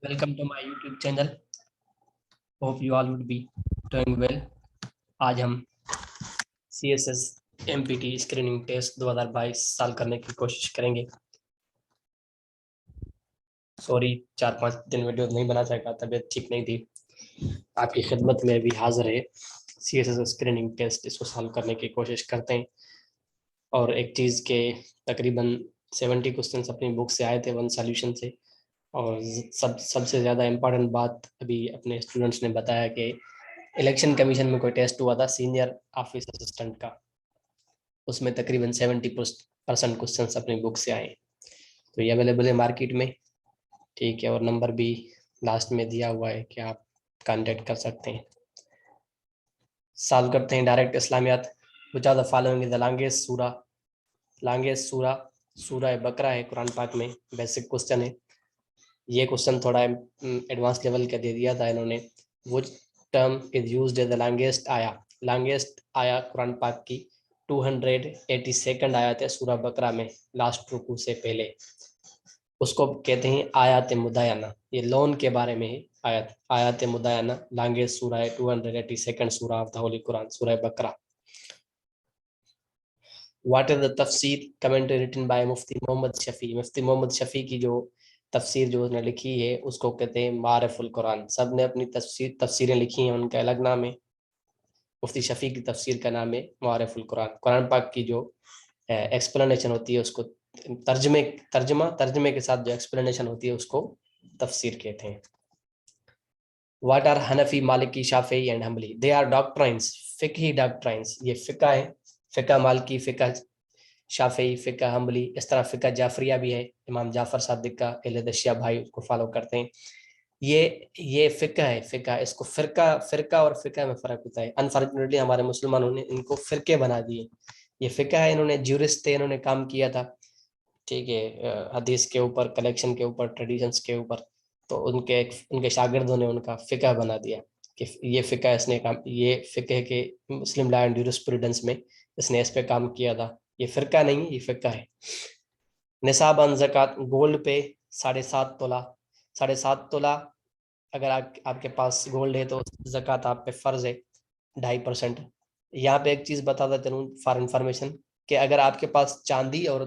Welcome to my YouTube channel. Hope you all would be doing well. आज हम CSS MPT screening test 2022 साल करने की कोशिश करेंगे। सॉरी 4-5 दिन वीडियो नहीं बना सका, तबीयत ठीक नहीं थी। आपकी खिदमत में भी हाजिर है। CSS स्क्रीनिंग टेस्ट इसको सॉल्व करने की कोशिश करते हैं। और एक चीज़ के तकरीबन 70 क्वेश्चन अपनी बुक से आए थे, वन सॉल्यूशन से। और सबसे ज़्यादा इम्पोर्टेंट बात अभी अपने स्टूडेंट्स ने बताया कि इलेक्शन कमीशन में कोई टेस्ट हुआ था सीनियर ऑफिस असिस्टेंट का, उसमें तकरीबन 70% क्वेश्चन अपनी बुक से आए। तो ये अवेलेबल है मार्केट में, ठीक है। और नंबर भी लास्ट में दिया हुआ है कि आप कांटेक्ट कर सकते हैं। सॉल्व करते हैं डायरेक्ट इस्लामियात। Which are the following is the longest सूरा बकरा है कुरान पाक में। बेसिक क्वेश्चन है ये। क्वेश्चन थोड़ा एडवांस लेवल का दे दिया था इन्होंने। वो term is used as the longest आया कुरान पाक की 282 आयत है सूरा बकरा में, लास्ट रुकू से पहले। उसको कहते हैं आयत मुदायना। ये लोन के बारे में है आयत मुदायना। लॉन्गेस्ट सूरा है, 282 सूरा ऑफ द होली कुरान, सूरा बकरा। व्हाट इज द तफसीर कमेंट्री रिटन बाय मुफ्ती मोहम्मद शफी। मुफ्ती मोहम्मद शफी की जो तफसीर जो उसने लिखी है उसको कहते हैं मारिफुल कुरान। सब ने अपनी तफसीरें लिखी हैं, उनका अलग नाम है। मुफ्ती शफी की तफसीर का नाम है मारिफुल कुरान। कुरान पाक की जो एक्सप्लेनेशन होती है उसको तर्जमे के साथ जो एक्सप्लेनेशन होती है उसको तफसीर कहते हैं। What are Hanafi, Maliki, Shafi and Hanbali? They are doctrines, फिकही डॉक्ट्राइंस। ये फिका है, फिका मालिकी, फिका शाफी, फिका हम्बली। इस तरह फिका जाफरिया भी है, इमाम जाफर सादिक का एलदशिया भाई उसको फॉलो करते हैं। ये फिका है, फिका। इसको फिरका और फिका में फर्क होता है। अनफॉर्चुनेटली हमारे मुसलमानों ने इनको फिरके बना दिए। ये फिका है, इन्होंने ज्यूरिस्ट थे, इन्होंने काम किया था, ठीक है, हदीस के ऊपर, कलेक्शन के ऊपर, ट्रेडिशंस के ऊपर। तो उनके शागिर्दों ने उनका फिका बना दिया कि ये फिका इसने काम, ये फिके के मुस्लिम लॉ एंड जूरिस्प्रूडेंस में इसने इस पे काम किया था। ये फिरका नहीं, ये फिका है। निसाब अन ज़कात, गोल्ड पे 7.5 तोला। 7.5 तोला अगर आपके पास गोल्ड है तो ज़कात आप पे फ़र्ज है 2.5%। यहाँ पे एक चीज़ बताता चलूँ फॉर इंफॉर्मेशन, कि अगर आपके पास चांदी और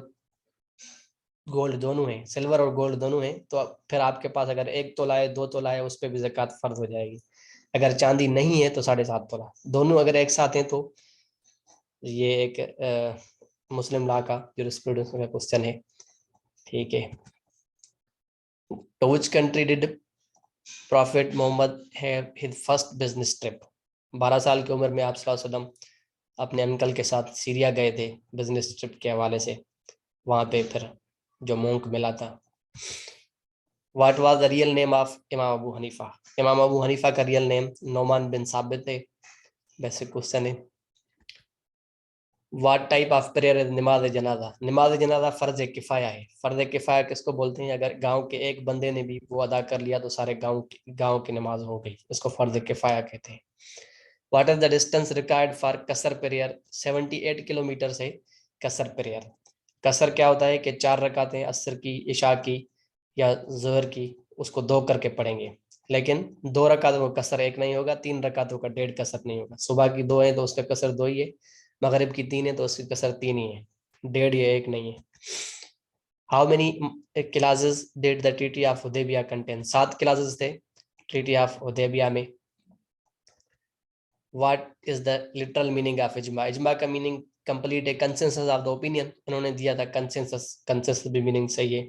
गोल्ड दोनों है, सिल्वर और गोल्ड दोनों है, तो फिर आपके पास अगर 1 तोला है, 2 तोला है, उस पर भी ज़कात फ़र्ज हो जाएगी। अगर चांदी नहीं है तो 7.5 तोला। दोनों अगर एक साथ हैं तो ये एक मुस्लिम लॉ का जूरिस्प्रूडेंस का क्वेश्चन है, ठीक है। तो which country did prophet Mohammed have his first business trip? 12 साल की उम्र में आप सल्लल्लाहु अलैहि वसल्लम अपने अंकल के साथ सीरिया गए थे बिजनेस ट्रिप के हवाले से। वहाँ पे फिर जो मोंक मिला था। What was the real name of इमाम अबू हनीफा? इमाम अबू हनीफा का रियल नेम नोमान बिन साबित है। बेसिक क्वेश्चन है। What type of prayer is नमाज जनाजा? नमाज जनाजा फर्ज किफाया है। फर्ज किफाया किसको बोलते हैं? अगर गांव के एक बंदे ने भी वो अदा कर लिया तो सारे गांव की नमाज हो गई, इसको फर्ज किफाया कहते हैं। What is the distance required for कसर प्रेयर? 78 किलोमीटर से कसर प्रेयर। कसर क्या होता है कि 4 रकातें असर की, इशा की या जोहर की, उसको 2 करके पढ़ेंगे। लेकिन 2 रकातों का कसर 1 नहीं होगा, 3 रकातों का 1.5 कसर नहीं होगा। सुबह की 2 है तो उसका कसर 2 ही है, मगरिब की 3 है तो उसकी कसर 3 ही है, 1.5 या 1 नहीं है। How many clauses did the treaty of Hudaibiya contain? 7 clauses थे ट्रीटी ऑफ हुदैबिया में। What is the literal meaning of इजमा? इजमा का मीनिंग कंप्लीट है, कंसेंसस ऑफ द ओपिनियन इन्होंने दिया था। कंसेंसस भी मीनिंग सही है।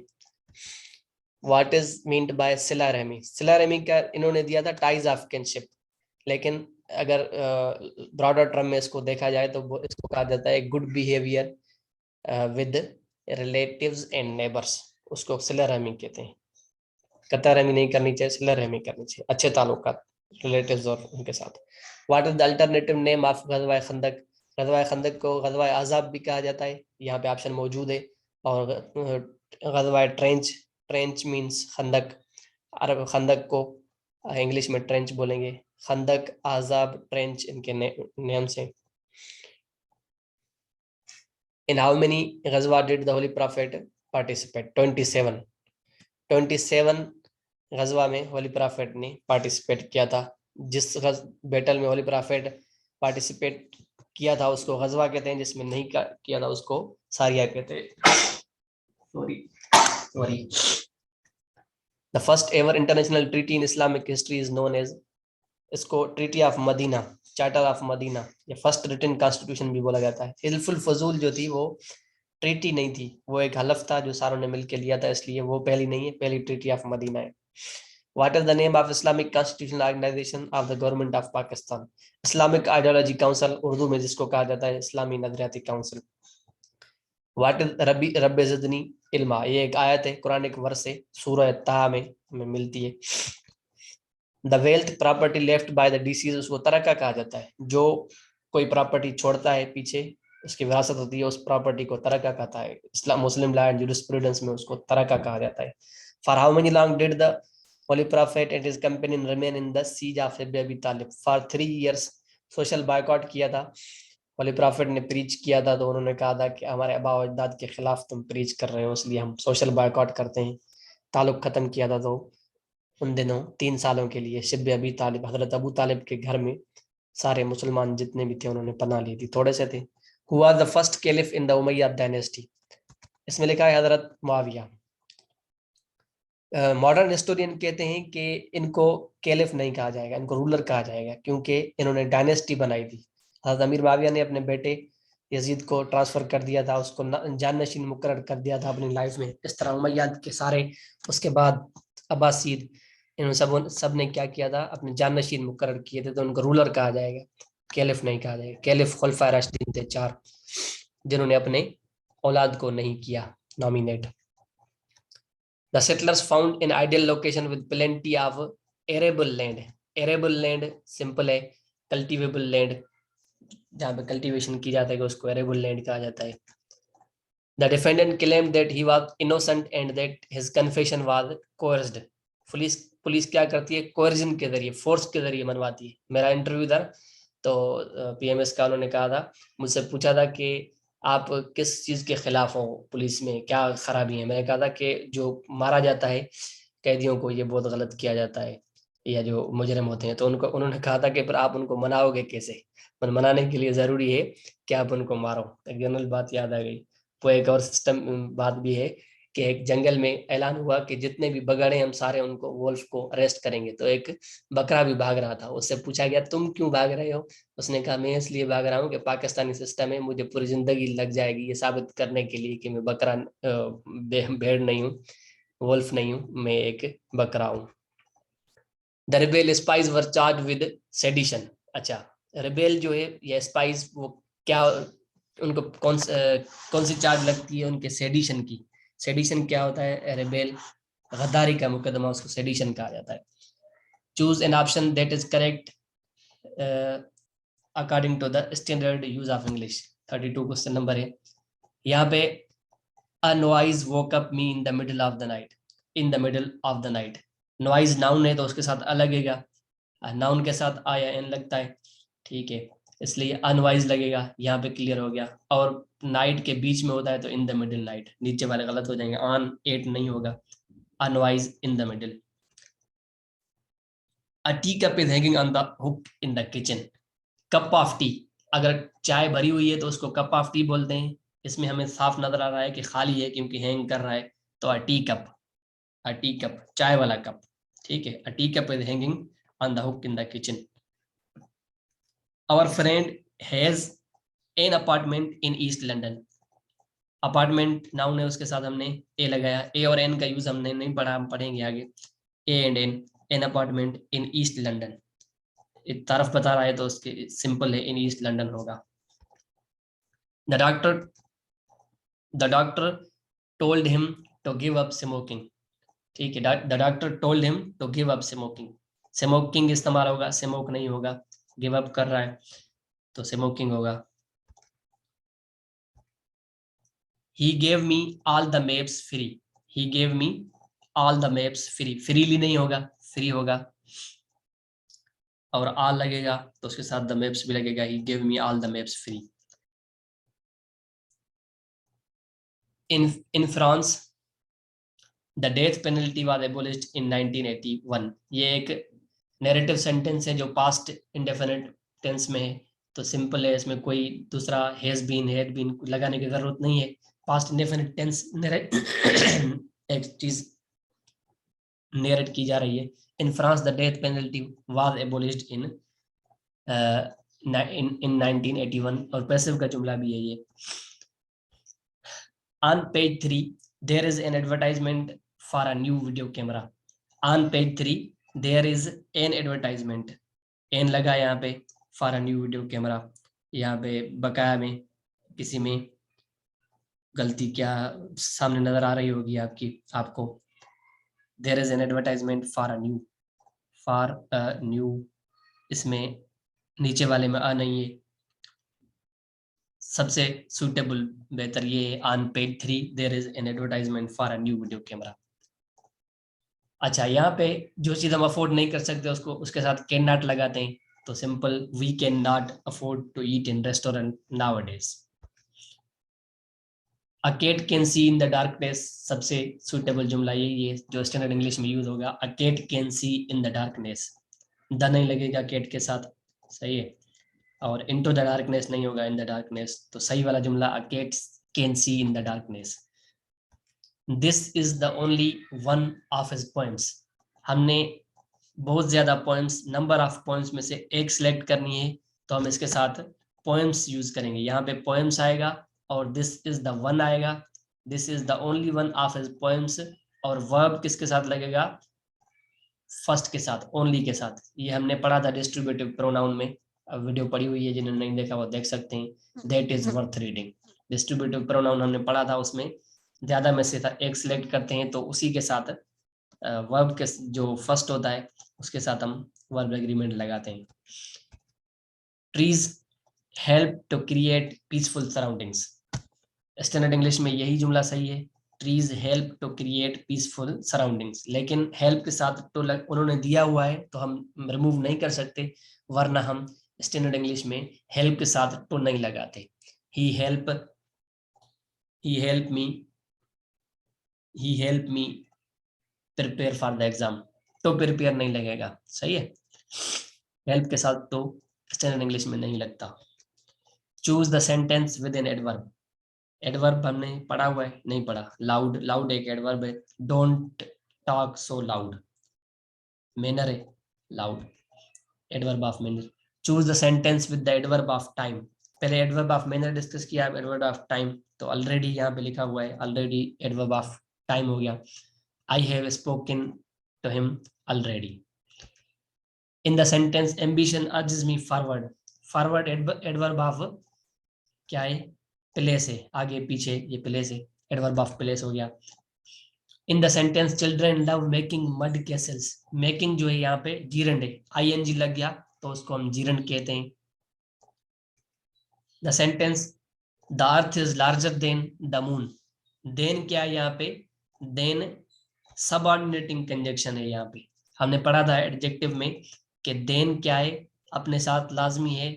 व्हाट इज मीन्ड बाय सिला रहमी? सिला रहमी का इन्होंने दिया था टाइज ऑफ किनशिप। लेकिन अगर ब्रॉडर टर्म में इसको देखा जाए तो इसको कहा जाता है good behaviour with relatives and neighbours. उसको सिला रहमी कहते हैं। कतर रहमी नहीं करनी चाहिए, सिला रहमी करनी चाहिए, अच्छे ताल्लुकात रिलेटिव्स और उनके साथ। What is the alternative name of गज़वा खंदक? गज़वा खंदक को गज़वा अज़ाब भी कहा जाता है, यहाँ पे ऑप्शन मौजूद है। और गज़वा ट्रेंच, ट्रेंच मीन्स खंदक। अरब खंदक को इंग्लिश में ट्रेंच बोलेंगे। खंदक, आज़ाब, ट्रेंच इनके नेम से। इन हाउ मेनी गज़वा did the holy prophet participate? 27। 27 गजवा में होली प्रॉफेट ने पार्टिसिपेट किया था। जिस बैटल में होली प्रॉफेट पार्टिसिपेट किया था उसको गजवा कहते हैं, जिसमें नहीं किया था उसको सारिया कहते हैं। Sorry. The first ever international treaty in Islamic history is known as, इसको treaty of Medina, charter of Medina, या फर्स्ट रिटन कॉन्स्टिट्यूशन भी बोला जाता है। हिल्फुल फजूल जो थी वो ट्रीटी नहीं थी, वो एक हलफ था जो सारों ने मिलकर लिया था, इसलिए वो पहली नहीं है, पहली ट्रीटी ऑफ मदीना है। What is the name of Islamic Constitutional Organization of the Government of Pakistan? Islamic Ideology Council, Urdu में जिसको कहा जाता है इस्लामी नजरियाती काउंसिल। What is रब ज़िदनी इल्मा, ये एक आयत है, कुरान एक वर्स है, सूरह ताहा में हमें मिलती है। The wealth property left by the disease, उसको तरक्का कहा जाता है। जो कोई प्रॉपर्टी छोड़ता है पीछे, उसकी विरासत होती है, उस प्रॉपर्टी को तरक्का कहता है। Islam Muslim law and jurisprudence में उसको तरक्का कहा जाता है। For how many long did the holy prophet and his companion remain in the siege of Abi Talib? For 3 years social boycott किया था। होली प्रॉफेट ने प्रीच किया था, तो उन्होंने कहा था कि हमारे आबा व अजदाद के खिलाफ तुम प्रीच कर रहे हो, इसलिए हम सोशल बायकॉट करते हैं। ताल्लुक खत्म किया था, तो उन दिनों 3 सालों के लिए शिब अबी तालिब, हजरत अबू तालिब के घर में सारे मुसलमान जितने भी थे उन्होंने पनाह ली थी, थोड़े से थे। हुआ the first caliph in the Umayyad dynasty, इसमें लिखा है हजरत मुआविया। मॉडर्न हिस्टोरियन कहते हैं कि इनको कैलिफ नहीं कहा जाएगा, इनको रूलर कहा जाएगा, क्योंकि इन्होंने डायनेस्टी बनाई थी। हजरत अमीर मुआविया ने अपने बेटे यजीद को ट्रांसफर कर दिया था, उसको जाननशीन मुकर्रर कर दिया था अपनी लाइफ में। इस तरह उमैय्यद के सारे, उसके बाद अब्बासीद, इन सब ने क्या किया था, अपने जाननशीन मुकर्रर किए थे, तो उनको रूलर कहा जाएगा, कैलिफ नहीं कहा जाएगा। कैलिफ खुलफाए राशिदीन थे 4, जिन्होंने अपने औलाद को नहीं किया nominate. The settlers found an ideal location with plenty of arable land. Arable land simple है, कल्टिवेबल लैंड, जहाँ पे कल्टीवेशन की जाता है उसको एरेबल लैंड कहा जाता है। The defendant claimed that he was innocent and that his confession was coerced. Police क्या करती है, कोर्जन के जरिए, फोर्स के जरिए मनवाती है। मेरा इंटरव्यू था तो पीएमएस का उन्होंने कहा था, मुझसे पूछा था कि आप किस चीज़ के खिलाफ हो, पुलिस में क्या खराबी है। मैंने कहा था कि जो मारा जाता है कैदियों को, ये बहुत गलत किया जाता है, या जो मुजरिम होते हैं, तो उन्होंने कहा था कि पर आप उनको मनाओगे कैसे, मनाने के लिए ज़रूरी है कि आप उनको मारो। एक जनरल बात याद आ गई। वो एक और सिस्टम बात भी है कि एक जंगल में ऐलान हुआ कि जितने भी बगड़े हम सारे उनको, वोल्फ को अरेस्ट करेंगे। तो एक बकरा भी भाग रहा था, उससे पूछा गया तुम क्यों भाग रहे हो, उसने कहा मैं इसलिए भाग रहा हूँ कि पाकिस्तानी सिस्टम है, मुझे पूरी जिंदगी लग जाएगी ये साबित करने के लिए कि मैं बकरा भेड़ नहीं हूँ, वोल्फ नहीं हूँ, मैं एक बकरा हूँ। The rebel spice were charge with sedition. अच्छा, रिबेल जो है ये स्पाइस, वो क्या, उनको कौन सी चार्ज लगती है, उनके सेडिशन की। सेडिशन क्या होता है, रिबेल गद्दारी का मुकदमा, उसको सेडिशन कहा जाता है। Choose an option that is correct according to the standard use of English. 32 question number है। यहाँ पे a noise woke up me in the middle of the night, in the middle of the night. Noise noun है तो उसके साथ अ लगेगा, noun के साथ आ या एन लगता है, ठीक है, इसलिए अनवाइज लगेगा। यहाँ पे क्लियर हो गया। और नाइट के बीच में होता है तो इन द मिडिल नाइट, नीचे वाले गलत हो जाएंगे, ऑन 8 नहीं होगा, unwise in the middle. A tea cup is hanging on the hook in the kitchen. Cup of T, अगर चाय भरी हुई है तो उसको कप ऑफ टी बोलते हैं। इसमें हमें साफ नजर आ रहा है कि खाली है क्योंकि हैंग कर रहा है, तो a tea cup, a tea cup चाय वाला कप, ठीक है। A tea cup is hanging on the hook in the kitchen. Our friend has an apartment in East London. Apartment noun है, उसके साथ हमने ए लगाया। ए और एन का यूज हमने नहीं पढ़ा, हम पढ़ेंगे आगे। A and an, an apartment in East London, एक तरफ बता रहा है तो उसके सिंपल है, इन ईस्ट लंदन होगा। The doctor told him to give up smoking, ठीक है। The doctor told him to give up smoking, smoking इस्तेमाल होगा, स्मोक नहीं होगा, गिव अप कर रहा है तो स्मोकिंग होगा। He gave me all the maps free. He gave me all the maps free. Freely नहीं होगा, फ्री होगा, और all लगेगा तो उसके साथ the maps भी लगेगा। He gave me all the maps free. In France, the death penalty was abolished in 1981। ये एक नैरेटिव सेंटेंस है जो पास्ट इंडेफिनिट टेंस में है, तो सिंपल है, इसमें कोई दूसरा हैज बीन हैड बीन लगाने की जरूरत नहीं है। पास्ट इंडेफिनिट टेंस एक चीज नरेट की जा रही है। In France the death penalty was abolished in in 1981, और पैसिव का जुमला भी है ये। On page 3 there is an advertisement for a new video camera. On page 3 there is an advertisement, an लगा यहाँ पे, for a new video camera। यहाँ पे बकाया में किसी में गलती क्या सामने नजर आ रही होगी आपको। there is an advertisement for a new, इसमें नीचे वाले में आ नहीं है, सबसे सुटेबल बेहतर ये है। On page 3 there is an advertisement for a new video camera. अच्छा, यहाँ पे जो चीज हम अफोर्ड नहीं कर सकते उसको उसके साथ कैन नॉट लगाते हैं, तो simple we can not afford to eat in restaurant nowadays. A cat can see in the darkness, सबसे सुटेबल जुमला यही है जो स्टैंडर्ड इंग्लिश में यूज होगा। A cat can see in the darkness, the नहीं लगेगा कैट के साथ, सही है। और इनटू द डार्कनेस नहीं होगा, इन द डार्कनेस, तो सही वाला जुमला a cat can see in the darkness. This is the only one of his points, हमने बहुत ज्यादा पॉइंट्स, नंबर ऑफ पॉइंट्स में से एक सिलेक्ट करनी है, तो हम इसके साथ पॉइंट्स यूज करेंगे। यहाँ पे पॉइंट्स आएगा और दिस इज द वन आएगा, this is the only one of his points, और वर्ब किसके साथ लगेगा, फर्स्ट के साथ, ओनली के साथ। ये हमने पढ़ा था डिस्ट्रीब्यूटिव प्रोनाउन में, वीडियो पड़ी हुई है, जिन्होंने नहीं देखा वो देख सकते हैं। That is worth reading. Distributive pronoun हमने पढ़ा था, उसमें ज्यादा में से था एक सिलेक्ट करते हैं तो उसी के साथ वर्ब के जो फर्स्ट होता है उसके साथ हम वर्ब एग्रीमेंट लगाते हैं। Trees help to create peaceful surroundings, standard English में यही जुमला सही है, trees help to create peaceful surroundings. लेकिन हेल्प के साथ टू उन्होंने दिया हुआ है तो हम रिमूव नहीं कर सकते, वरना हम स्टैंडर्ड इंग्लिश में हेल्प के साथ टू नहीं लगाते। He help me prepare for the exam, तो प्रिपेयर नहीं लगेगा, सही है। हेल्प के साथ तो स्टैंडर्ड इंग्लिश में नहीं लगता। Choose the sentence with an adverb, adverb हमने पढ़ा हुआ है, नहीं पढ़ा। लाउड, लाउड एक एडवर्ब है। Don't talk so loud, manner है loud, adverb of manner. Choose the sentence with the adverb of time, पहले एडवर्ब ऑफ मैनर डिस्कस किया, एडवर्ब ऑफ टाइम तो ऑलरेडी यहाँ पे लिखा हुआ है, ऑलरेडी एडवर्ब ऑफ टाइम हो गया। I have spoken to him already. In the sentence ambition urges me forward, forward adverb of क्या है, प्लेस है, आगे पीछे ये प्लेस है, एडवर्ब ऑफ प्लेस हो गया। इन the sentence children love making mud Castle's, making जो है यहाँ पे जीरंड है, आईएनजी लग गया तो उसको हम जीरंड कहते हैं। The sentence the earth is larger than the moon, than क्या है यहाँ पे, देन सबऑर्डिनेटिंग कंजक्शन है। यहाँ पे हमने पढ़ा था एडजेक्टिव में कि देन क्या है, अपने साथ लाजमी है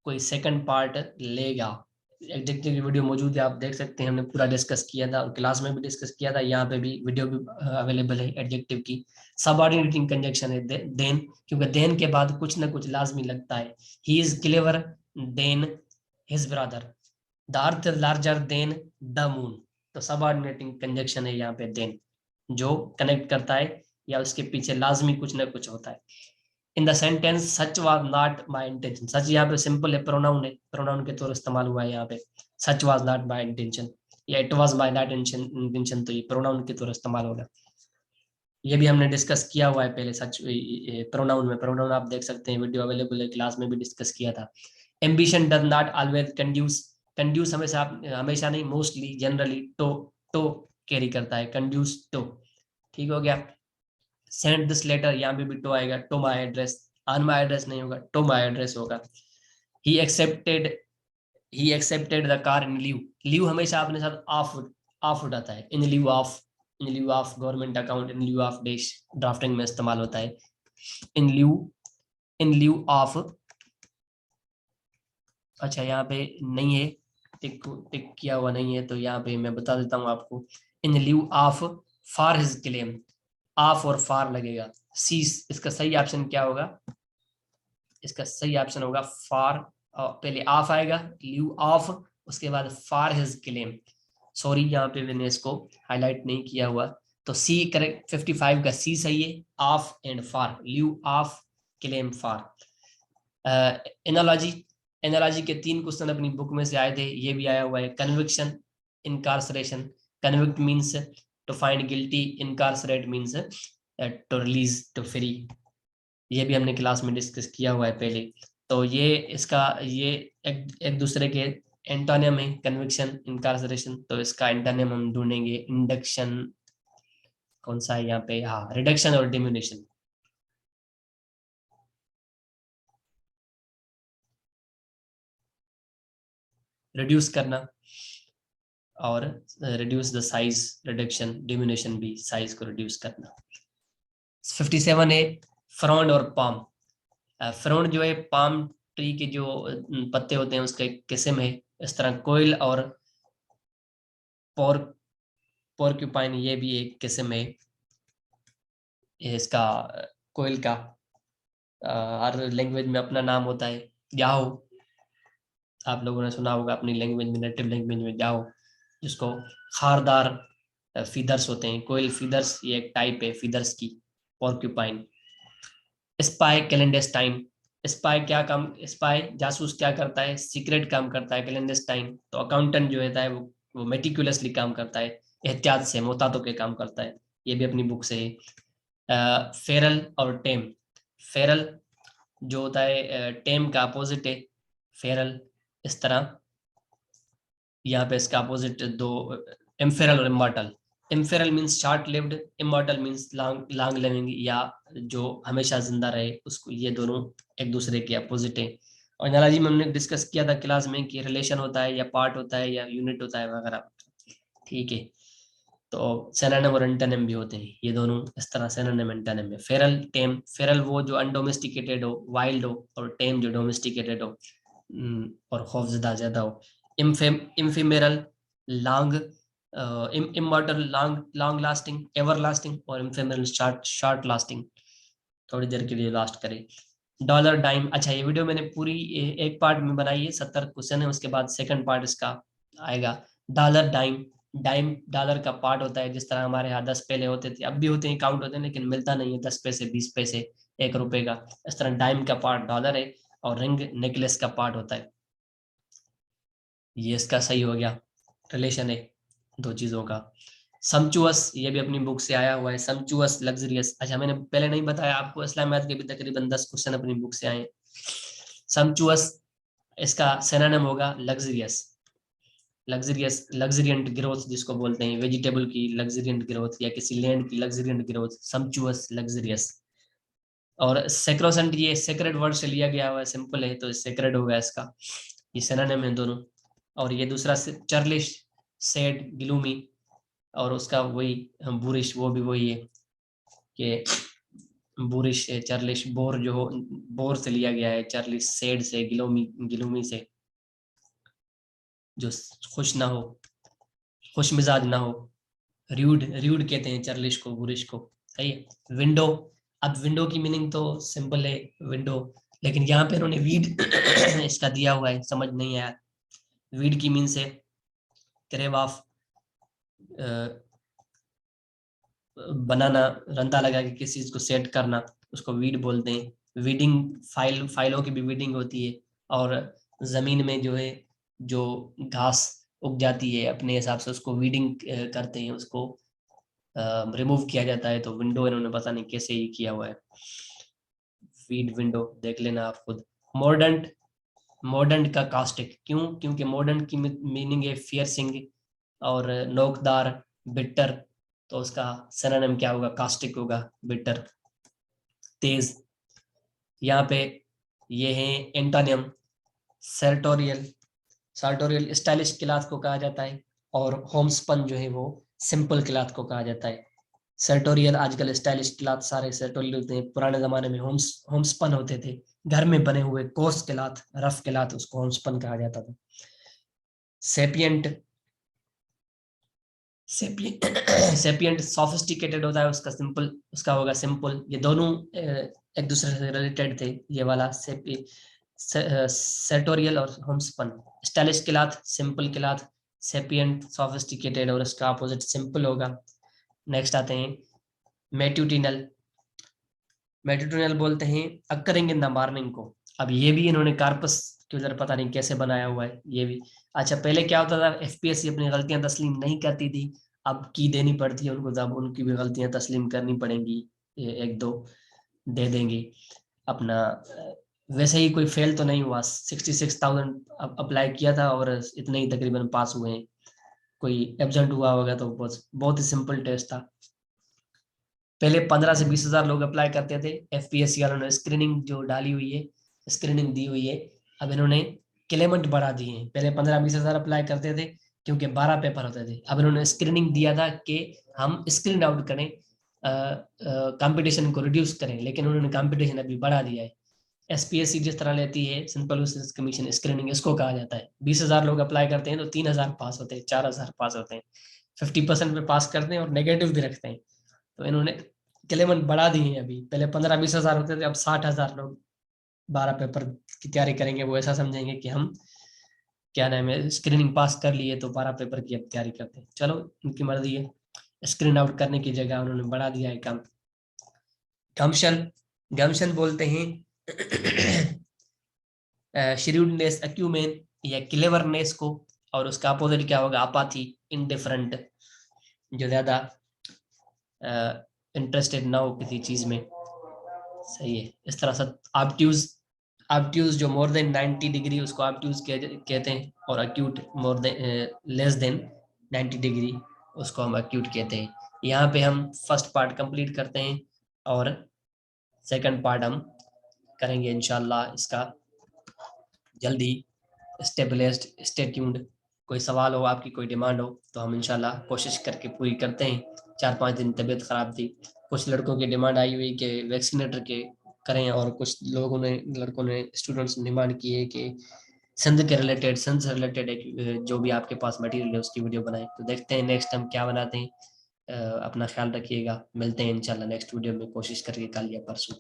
कोई सेकंड पार्ट लेगा। एडजेक्टिव की वीडियो मौजूद है, आप देख सकते हैं, हमने पूरा डिस्कस किया था और क्लास में भी डिस्कस किया था, यहाँ पे भी वीडियो भी अवेलेबल है एडजेक्टिव की। सबऑर्डिनेटिंग कंजक्शन है देन, क्योंकि देन के बाद कुछ ना कुछ लाजमी लगता है। He is clever than his brother, the earth is larger than the moon, तो सबऑर्डिनेटिंग कंजक्शन है यहाँ पे देन, जो कनेक्ट करता है या उसके पीछे लाजमी कुछ ना कुछ होता है। In the sentence such was not my intention, such यहाँ पे सिंपल है, प्रोनाउन है, प्रोनाउन के तौर इस्तेमाल हुआ है यहाँ पे। सच वाज नॉट माय इंटेंशन या it was my not intention, तो ये प्रोनाउन के तौर इस्तेमाल होगा। ये भी हमने डिस्कस किया हुआ है पहले, सच प्रोनाउन में, प्रोनाउन आप देख सकते हैं, वीडियो अवेलेबल है, क्लास में भी डिस्कस किया था। Ambition does not always conduce, conduce हमेशा हमेशा नहीं, मोस्टली जनरली टो कैरी करता है, कंड्यूस टो, ठीक हो गया। सेंड दिस लेटर, यहाँ पे भी टू आएगा, to my address, on my address नहीं होगा, टू माई एड्रेस होगा। He accepted the car in lieu, lieu हमेशा अपने साथ ऑफ उठाता है, in lieu of government account, in lieu of dash drafting में इस्तेमाल होता है। इन लीव ऑफ, अच्छा यहाँ पे नहीं है, टिक किया हुआ नहीं है, तो यहाँ पे मैं बता देता हूँ आपको। In lieu of for his claim, of और फॉर लगेगा, सीज, इसका सही ऑप्शन क्या होगा, इसका सही ऑप्शन होगा फॉर, पहले ऑफ आएगा, लीव ऑफ, उसके बाद फॉर हिज क्लेम। सॉरी यहाँ पे मैंने इसको हाईलाइट नहीं किया हुआ, तो सी करेक्ट, 55 का सी सही है, of and for, leave of, claim for. Analogy, analogy के 3 क्वेश्चन अपनी बुक में से आए थे, ये भी आया हुआ है। Conviction, incarceration, convict means to find guilty, incarcerate means to release, to free, ये भी हमने क्लास में डिस्कस किया हुआ है पहले। तो ये इसका ये एक दूसरे के एंटोनियम है, कन्विक्शन, इनकार्सरेशन, तो इसका एंटोनियम हम ढूंढेंगे, इंडक्शन, कौन सा है यहाँ पे, हाँ रिडक्शन और डिमिनिशन। रिड्यूस करना और reduce the size, reduction, diminishing भी साइज को रिड्यूस करना। 57 है फ्रॉन्ड और पाम। फ्रॉन्ड जो है पाम ट्री के जो पत्ते होते हैं उसका एक किस्म है, इस तरह कोयल और पोर्क्यूपाइन ये भी एक किस्म है इसका, कोयल का हर लैंग्वेज में अपना नाम होता है। याहो, आप लोगों ने सुना होगा अपनी लैंग्वेज में, नेटिव लैंग्वेज में, याहो, जिसको खारदार फीदर्स होते हैं, कोयल फीदर्स, ये एक टाइप है फीदर्स की, पोर्क्यूपाइन। स्पाई, क्लैंडेस्टाइन, स्पाई क्या काम, स्पाई जासूस क्या करता है, सीक्रेट काम करता है। क्लैंडेस्टाइन तो अकाउंटेंट जो होता है वो मेटिकुलसली काम करता है, एहतियात से, मोहतातों के काम करता है, ये भी अपनी बुक से है। फेरल और टेम, फेरल जो होता है टेम का अपोजिट है फेरल, इस तरह यहाँ पे इसका अपोजिट दो, एम्फेरल और इमॉर्टल। एम्फेरल means short lived, immortal means long long living, या जो हमेशा जिंदा रहे, उसको, ये दोनों एक दूसरे के अपोजिट है। और एनालॉजी में हमने डिस्कस किया था क्लास में कि रिलेशन होता है या पार्ट होता है या यूनिट होता है वगैरह, ठीक है। तो सिनोनिम और एंटोनिम भी होते हैं, ये दोनों इस तरह सिनोनिम एंटोनिम है। फेरल, टेम, फेरल वो जो अनडोमेस्टिकेटेड हो, वाइल्ड हो, और टेम जो डोमेस्टिकेटेड हो और खौफजदा ज्यादा हो। Ephemeral long, immortal long long lasting, ever lasting, और इम्फेमेरल शॉर्ट शॉर्ट लास्टिंग, थोड़ी देर के लिए लास्ट करे। डॉलर डाइम, अच्छा ये वीडियो मैंने पूरी एक पार्ट में बनाई है, 70 क्वेश्चन है, उसके बाद सेकंड पार्ट इसका आएगा। डॉलर डाइम, डाइम डॉलर का पार्ट होता है, जिस तरह हमारे यहाँ 10 पहले होते थे, अब भी होते हैं, काउंट होते हैं, लेकिन मिलता नहीं है, 10 पैसे, 20 पैसे, 1 रुपए का, इस तरह डाइम का पार्ट डॉलर है, और रिंग नेकलेस का पार्ट होता है। ये इसका सही हो गया, रिलेशन है दो चीजों का। सम्चुअस, ये भी अपनी बुक से आया हुआ है, सम्चुअस, लग्जरियस, अच्छा मैंने पहले नहीं बताया आपको, इस्लाम मैथ के भी तकरीबन 10 क्वेश्चन अपनी बुक से आए। सम्चुअस, इसका सिनोनिम होगा लग्जरियस, लग्जरियस, लग्जरियंट ग्रोथ जिसको बोलते हैं, वेजिटेबल की लग्जरियंट ग्रोथ या किसी लैंड की लग्जरियंट ग्रोथ, सम्चुअस, लग्जरियस। और सेक्रोसेंट, ये सेक्रेड वर्ड से लिया गया हुआ है, सिंपल है तो सेक्रेड होगा इसका, ये सिनोनिम है दोनों। और ये दूसरा चर्लिश, सैड, ग्लूमी, और उसका वही बुरिश, वो भी वही है कि बुरिश है, चर्लिश, बोर जो हो, बोर से लिया गया है, चर्लिश सैड से, ग्लूमी ग्लूमी से, जो खुश ना हो, खुश मिजाज ना हो। र्यूड, र्यूड कहते हैं चर्लिश को, बुरिश को, सही है। विंडो, अब विंडो की मीनिंग तो सिंपल है विंडो, लेकिन यहाँ पे उन्होंने वीड इसका दिया हुआ है, समझ नहीं आया। वीड की मीन से क्रेव ऑफ, बनाना, रंदा लगा के किसी चीज को सेट करना, उसको वीड बोलते हैं। वीडिंग, फाइलों की भी वीडिंग होती है, और जमीन में जो है, जो घास उग जाती है अपने हिसाब से उसको वीडिंग करते हैं, उसको रिमूव किया जाता है, तो विंडो इन्होंने पता नहीं कैसे ही किया हुआ है, फीड विंडो देख लेना आप खुद। मॉर्डन, मॉर्डन का कास्टिक, क्यों, क्योंकि मॉर्डन की मीनिंग है फियरसिंग और नोकदार, बिटर, तो उसका सिनोनिम क्या होगा, कास्टिक होगा, बिटर, तेज। यहाँ पे ये है एंटोनियम, सर्टोरियल, सर्टोरियल स्टाइलिश क्लॉथ को कहा जाता है, और होमस्पन जो है वो सिंपल क्लॉथ को कहा जाता है। सर्टोरियल, आजकल स्टाइलिश क्लॉथ सारे सर्टोरियल होते हैं, पुराने जमाने में होमस्पन होते थे, घर में बने हुए कोर्स क्लॉथ, रफ क्लॉथ, उसको होमस्पन कहा जाता था। सेपियंट, सेपिएंट सोफिस्टिकेटेड होता है, उसका सिंपल, उसका होगा सिंपल। ये दोनों एक दूसरे से रिलेटेड थे। ये वाला सेटोरियल और homespun. Stylish cloth, simple cloth, sapient sophisticated, और इसका अपोजिट सिंपल होगा। नेक्स्ट आते हैं मैट्यूटिनल। मैट्यूटिनल बोलते हैं अकरिंग इन द मॉर्निंग को। अब ये भी इन्होंने कार्पस के उधर पता नहीं कैसे बनाया हुआ है ये भी। अच्छा, पहले क्या होता था, एफपीएससी अपनी गलतियां तस्लीम नहीं करती थी, अब की देनी पड़ती है उनको, जब उनकी भी गलतियां तस्लीम करनी पड़ेंगी, एक दो दे देंगे अपना। वैसे ही कोई फेल तो नहीं हुआ, 66,000 अप्लाई किया था और इतने ही तकरीबन पास हुए हैं। कोई एब्सेंट हुआ होगा तो बहुत बहुत ही सिंपल टेस्ट था। पहले 15 से 20 हजार लोग अप्लाई करते थे, एफपीएससी वालों ने स्क्रीनिंग जो डाली हुई है, स्क्रीनिंग दी हुई है, अब इन्होंने क्लेमेंट बढ़ा दिए हैं। पहले 15-20 हजार अप्लाई करते थे क्योंकि 12 पेपर होते थे, अब इन्होंने स्क्रीनिंग दिया था कि हम स्क्रीन आउट करें, कंपटीशन को रिड्यूस करें, लेकिन उन्होंने कंपटीशन अभी बढ़ा दिया है। एसपीएससी जिस तरह लेती है, सिंपल कमीशन स्क्रीनिंग इसको कहा जाता है। 20 हजार लोग अप्लाई करते हैं तो 3 हजार पास होते हैं, 4 हजार पास होते हैं, 50% पे पास करते हैं और नेगेटिव भी रखते हैं। तो इन्होंने क्लेमेंट बढ़ा दिए हैं। अभी पहले 15-20 हजार होते थे, अब 60 हजार लोग 12 पेपर की तैयारी करेंगे। वो ऐसा समझेंगे कि हम क्या नाम है, स्क्रीनिंग पास कर लिए तो 12 पेपर की अब तैयारी करते हैं। चलो, उनकी मर्जी है। स्क्रीन आउट करने की जगह उन्होंने बढ़ा दिया है काम। गमशन, गमशन बोलते हैं श्रीवडनेस, अक्यूमेन या क्लेवरनेस को, और उसका अपोजिट क्या होगा, अपाथी, इनडिफरेंट, जो ज्यादा इंटरेस्टेड ना हो किसी चीज में। सही है। इस तरह से ऑब्ट्यूज, ऑब्ट्यूज जो मोर देन 90 डिग्री उसको ऑब्ट्यूज कहते हैं, और acute more than less than 90 degree उसको हम अक्यूट कहते हैं। यहाँ पे हम फर्स्ट पार्ट कंप्लीट करते हैं और सेकंड पार्ट हम करेंगे इंशाल्लाह इसका जल्दी। Stay blessed, stay tuned. कोई सवाल हो आपकी, कोई डिमांड हो तो हम इंशाल्लाह कोशिश करके पूरी करते हैं। 4-5 दिन तबीयत खराब थी, कुछ लड़कों की डिमांड आई हुई कि वैक्सीनेटर के करें, और कुछ लोगों ने, लड़कों ने, स्टूडेंट्स ने डिमांड की है कि सिंध के रिलेटेड, सिंध से रिलेटेड एक जो भी आपके पास मटेरियल है उसकी वीडियो बनाएं। तो देखते हैं नेक्स्ट हम क्या बनाते हैं। अपना ख्याल रखिएगा, मिलते हैं इंशाल्लाह नेक्स्ट वीडियो में, कोशिश करके कल या परसों।